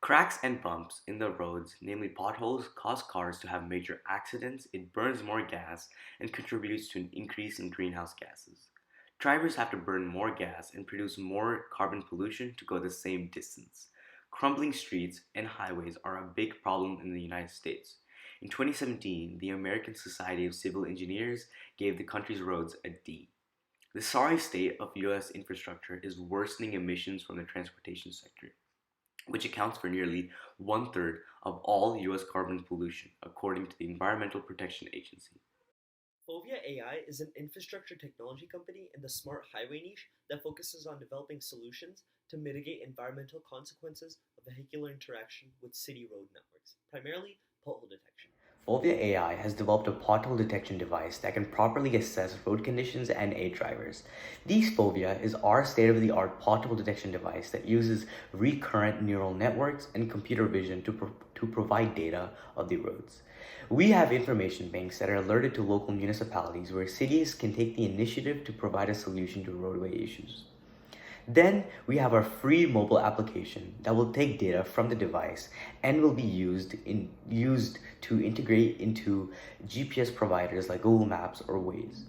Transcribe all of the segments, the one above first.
Cracks and bumps in the roads, namely potholes, cause cars to have major accidents, it burns more gas, and contributes to an increase in greenhouse gases. Drivers have to burn more gas and produce more carbon pollution to go the same distance. Crumbling streets and highways are a big problem in the United States. In 2017, the American Society of Civil Engineers gave the country's roads a D. The sorry state of US infrastructure is worsening emissions from the transportation sector, which accounts for nearly one-third of all US carbon pollution, according to the Environmental Protection Agency. Fovea AI is an infrastructure technology company in the smart highway niche that focuses on developing solutions to mitigate environmental consequences of vehicular interaction with city road networks, primarily pothole detection. Fovea AI has developed a pothole detection device that can properly assess road conditions and aid drivers. These Fovea is our state-of-the-art pothole detection device that uses recurrent neural networks and computer vision to provide data of the roads. We have information banks that are alerted to local municipalities where cities can take the initiative to provide a solution to roadway issues. Then we have our free mobile application that will take data from the device and will be used to integrate into GPS providers like Google Maps or Waze.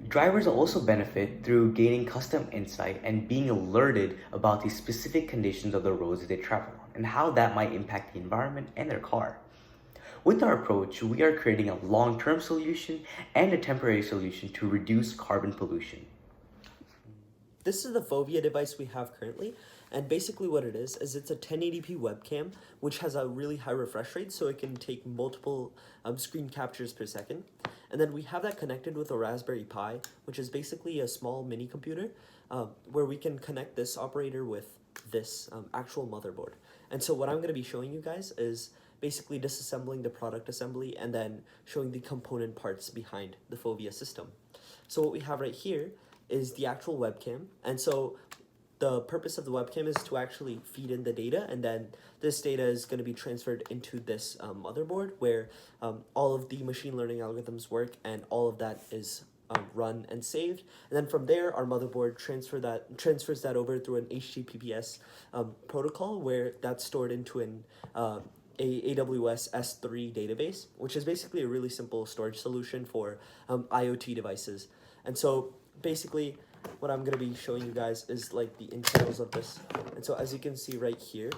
Drivers also benefit through gaining custom insight and being alerted about the specific conditions of the roads they travel on and how that might impact the environment and their car. With our approach, we are creating a long-term solution and a temporary solution to reduce carbon pollution. This is the Fovea device we have currently, and basically what it is it's a 1080p webcam, which has a really high refresh rate, so it can take multiple screen captures per second. And then we have that connected with a Raspberry Pi, which is basically a small mini computer, where we can connect this operator with this actual motherboard. And so what I'm going to be showing you guys is basically disassembling the product assembly and then showing the component parts behind the Fovea system. So what we have right here is the actual webcam, and so the purpose of the webcam is to actually feed in the data, and then this data is going to be transferred into this motherboard where all of the machine learning algorithms work, and all of that is run and saved. And then from there, our motherboard transfers that over through an HTTPS protocol, where that's stored into an AWS S3 database, which is basically a really simple storage solution for IoT devices. And so basically what I'm going to be showing you guys is like the internals of this. And so as you can see right here,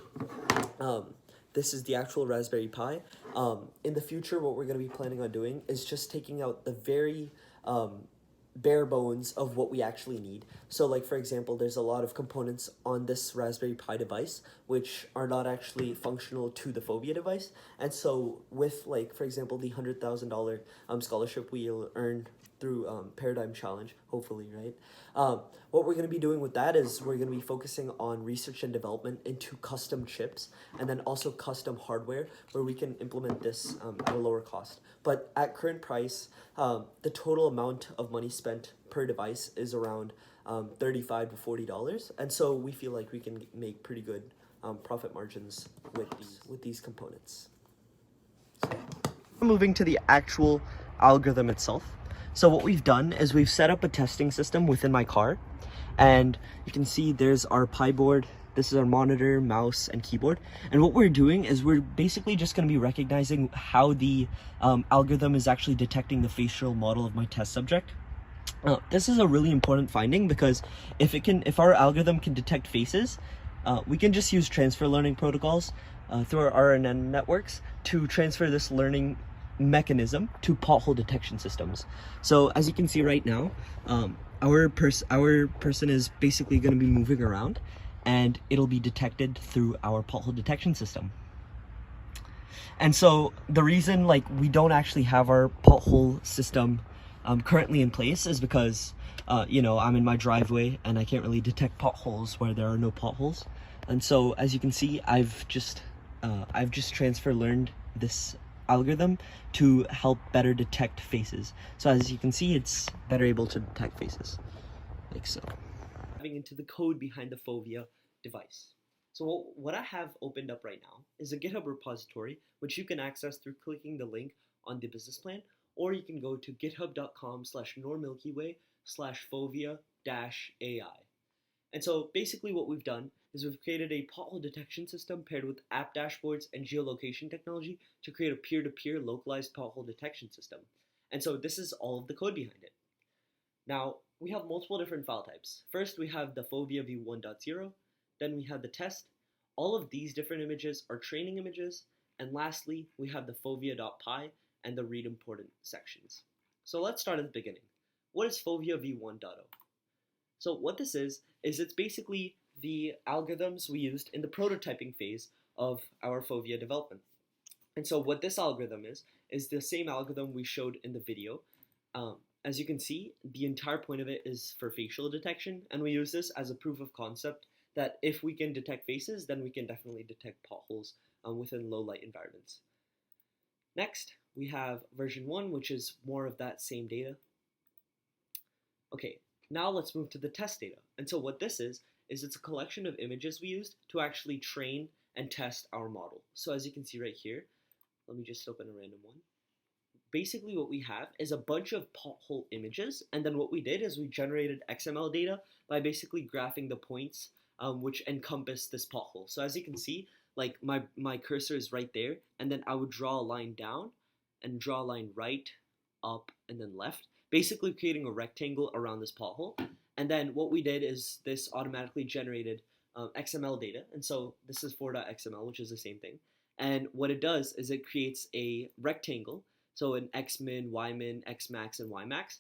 this is the actual Raspberry Pi. In the future, what we're going to be planning on doing is just taking out the very bare bones of what we actually need. So like, for example, there's a lot of components on this Raspberry Pi device which are not actually functional to the Fovea device. And so with, like, for example, the $100,000 scholarship we'll earn through Paradigm Challenge, hopefully, right? What we're going to be doing with that is we're going to be focusing on research and development into custom chips, and then also custom hardware where we can implement this at a lower cost. But at current price, the total amount of money spent per device is around $35 to $40, and so we feel like we can make pretty good profit margins with these components. Moving to the actual algorithm itself. So what we've done is we've set up a testing system within my car, and you can see there's our Pi board. This is our monitor, mouse, and keyboard. And what we're doing is we're basically just going to be recognizing how the algorithm is actually detecting the facial model of my test subject. This is a really important finding because if our algorithm can detect faces, we can just use transfer learning protocols through our RNN networks to transfer this learning mechanism to pothole detection systems. So as you can see right now, our person is basically going to be moving around, and it'll be detected through our pothole detection system. And so the reason we don't actually have our pothole system currently in place is because I'm in my driveway and I can't really detect potholes where there are no potholes. And so as you can see, I've just transfer learned this algorithm to help better detect faces. So as you can see, it's better able to detect faces, like so. Diving into the code behind the Fovea device. So what I have opened up right now is a GitHub repository, which you can access through clicking the link on the business plan, or you can go to github.com/normilkyway/Fovea-AI. And so basically what we've done is we've created a pothole detection system paired with app dashboards and geolocation technology to create a peer-to-peer localized pothole detection system. And so this is all of the code behind it. Now, we have multiple different file types. First, we have the Fovea v1.0, then we have the test. All of these different images are training images, and lastly, we have the fovea.py and the read important sections. So let's start at the beginning. What is Fovea v1.0? So what this is it's basically the algorithms we used in the prototyping phase of our Fovea development. And so what this algorithm is the same algorithm we showed in the video. As you can see, the entire point of it is for facial detection, and we use this as a proof of concept that if we can detect faces, then we can definitely detect potholes within low light environments. Next, we have version 1, which is more of that same data. Okay, now let's move to the test data. And so what this is it's a collection of images we used to actually train and test our model. So as you can see right here, let me just open a random one. Basically what we have is a bunch of pothole images, and then what we did is we generated XML data by basically graphing the points which encompass this pothole. So as you can see, like my cursor is right there, and then I would draw a line down and draw a line right, up, and then left, basically creating a rectangle around this pothole. And then what we did is this automatically generated XML data, and so this is 4.xml, which is the same thing. And what it does is it creates a rectangle, so an xmin, ymin, xmax, and ymax,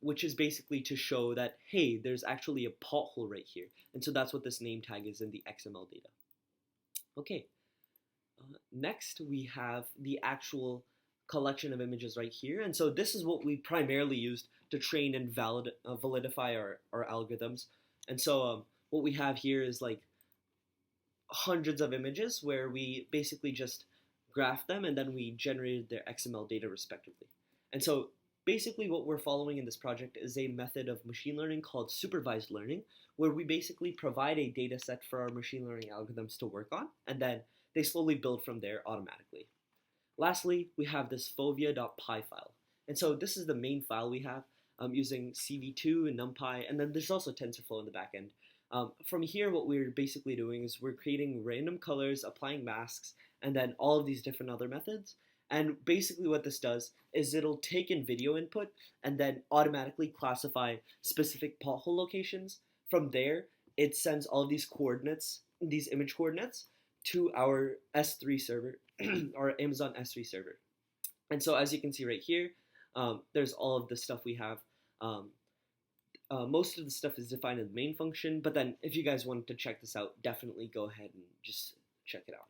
which is basically to show that, hey, there's actually a pothole right here. And so that's what this name tag is in the XML data. Okay, next we have the actual collection of images right here. And so this is what we primarily used to train and validify our algorithms. And so what we have here is like hundreds of images where we basically just graphed them and then we generated their XML data respectively. And so basically what we're following in this project is a method of machine learning called supervised learning, where we basically provide a data set for our machine learning algorithms to work on, and then they slowly build from there automatically. Lastly, we have this fovea.py file. And so this is the main file we have using CV2 and NumPy, and then there's also TensorFlow in the back end. From here, what we're basically doing is we're creating random colors, applying masks, and then all of these different other methods. And basically what this does is it'll take in video input and then automatically classify specific pothole locations. From there, it sends all of these coordinates, these image coordinates, to our S3 server, our Amazon S3 server. And so as you can see right here, there's all of the stuff we have. Most of the stuff is defined in the main function, but then if you guys wanted to check this out, definitely go ahead and just check it out.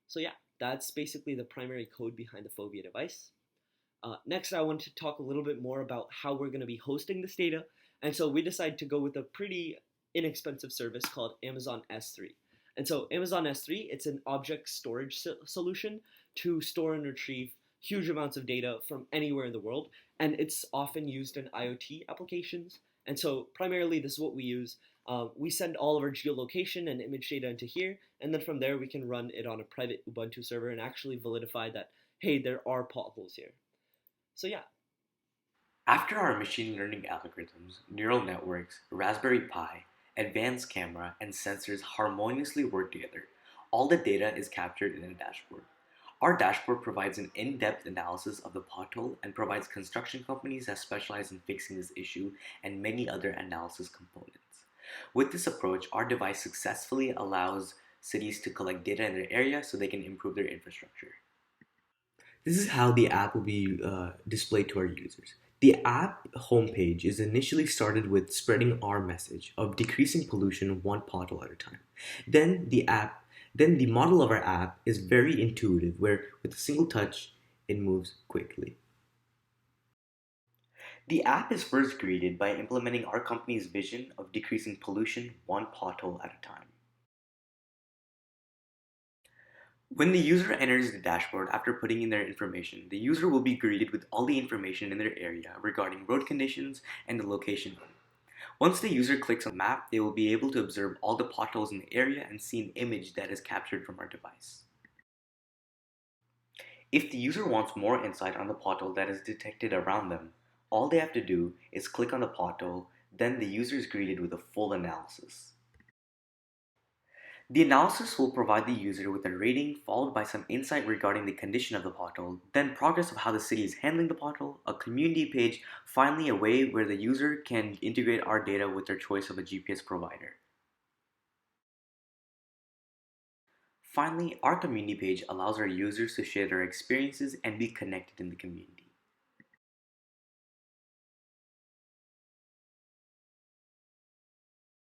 So yeah, that's basically the primary code behind the Fovea device. Next, I want to talk a little bit more about how we're going to be hosting this data. And so we decided to go with a pretty inexpensive service called Amazon S3. And so Amazon S3, it's an object storage solution to store and retrieve huge amounts of data from anywhere in the world. And it's often used in IoT applications. And so primarily this is what we use. We send all of our geolocation and image data into here, and then from there we can run it on a private Ubuntu server and actually validify that, hey, there are potholes here. So yeah. After our machine learning algorithms, neural networks, Raspberry Pi, advanced camera, and sensors harmoniously work together, all the data is captured in a dashboard. Our dashboard provides an in-depth analysis of the pothole and provides construction companies that specialize in fixing this issue and many other analysis components. With this approach, our device successfully allows cities to collect data in their area so they can improve their infrastructure. This is how the app will be displayed to our users. The app homepage is initially started with spreading our message of decreasing pollution one pothole at a time. Then the model of our app is very intuitive, where with a single touch, it moves quickly. The app is first greeted by implementing our company's vision of decreasing pollution one pothole at a time. When the user enters the dashboard after putting in their information, the user will be greeted with all the information in their area regarding road conditions and the location. Once the user clicks on the map, they will be able to observe all the potholes in the area and see an image that is captured from our device. If the user wants more insight on the pothole that is detected around them, all they have to do is click on the pothole, then the user is greeted with a full analysis. The analysis will provide the user with a rating followed by some insight regarding the condition of the pothole, then progress of how the city is handling the pothole, a community page, finally a way where the user can integrate our data with their choice of a GPS provider. Finally, our community page allows our users to share their experiences and be connected in the community.